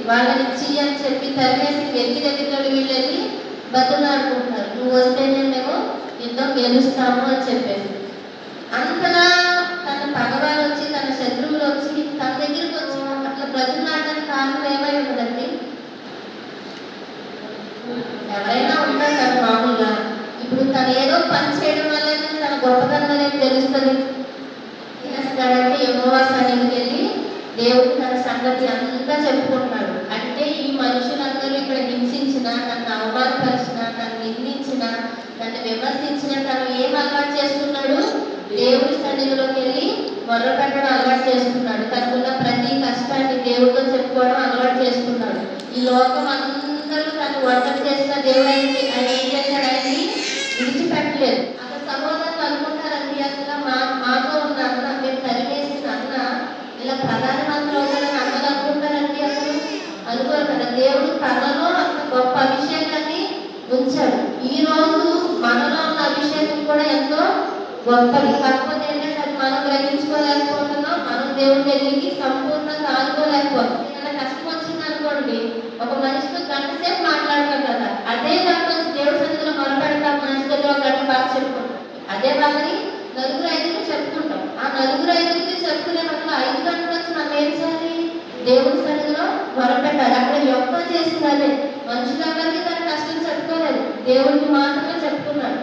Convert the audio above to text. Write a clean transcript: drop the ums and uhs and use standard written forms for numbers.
వాళ్ళని ఇచ్చి అని చెప్పి తరిమేసి దగ్గర వీళ్ళని బతులాడుకుంటున్నారు. నువ్వు వస్తేనే మేము యుద్ధం గెలుస్తాము అని చెప్పేసి. అంతలా తన పగవారు వచ్చి, తన శత్రువులు వచ్చి తన దగ్గరికి వచ్చి అట్లా బ్రతులాడడానికి కారణం ఏమై ఉండదండి? ఎవరైనా ఉంటారు కదా మామూలుగా. ఇప్పుడు తను ఏదో పని చేయడం వల్లనే తన గొప్పతనం అనేది తెలుస్తుంది. చేస్తాడంటే యెహోవా సన్నిధికి వెళ్ళి దేవుడు తన సంగతి అంతా చెప్పుకుంటున్నాడు. అంటే ఈ మనుషులందరూ ఇక్కడ హింసించిన, తను అవమానపరిచిన, తను నిందించిన, తను విమర్శించిన, తను ఏం అలవాటు చేస్తున్నాడు? దేవుడి సన్నిధిలోకి వెళ్ళి మొర్రపెట్టడం అలవాటు చేస్తున్నాడు. తనకున్న ప్రతి కష్టాన్ని దేవుడితో చెప్పుకోవడం అలవాటు చేస్తున్నాడు. ఈ లోకం అందరూ తను వంటలు చేసిన దేవుడు ఆయన ఏం చేశాడని విడిచిపెట్టలేదు. అక్కడ సహోదరులు అనుకుంటారండి, అసలు మాతో ఉన్న అన్న, మేము తరిమేసిన అన్న ఇలా ప్రధానమంత్రి అవుతారని అన్నలు అనుకుంటారండి. అసలు అనుకోరు కదా. దేవుడు తనలో అంత గొప్ప అభిషేకాన్ని ఉంచాడు. ఈ రోజు మనలో ఉన్న అభిషేకం కూడా ఎంతో గొప్పది. కాకపోతే ఏంటంటే అది మనం గ్రహించుకోలేకపోతున్నాం. మనం దేవుడి దగ్గరికి సంపూర్ణంగా ఆనుకోలేకపోతున్నాం. ఏదైనా కష్టం వచ్చింది అనుకోండి, ఒక మనిషితో గంట సేపు మాట్లాడతాం కదా, అదే దాంట్లో దేవుడి సన్నిధిలో మొదలుపెడతాం. మనిషి దగ్గర ఒక గంట బాగా చెప్పుకుంటాం. అదే బాధని నలుగురు ఐదుగురు చెప్పుకుంటాం. ఆ నలుగురు ఐదుగురికి చెప్పుకునే బదులు 5 గంటలు వచ్చి మనం ఏం చేయాలి? దేవుడి సన్నిధిలో మొదలుపెట్టాలి. అక్కడ యొక్క చేసింది అదే. మనుషులందరికీ తన కష్టం చెప్పుకోలేదు, దేవుడికి మాత్రమే చెప్పుకున్నాడు.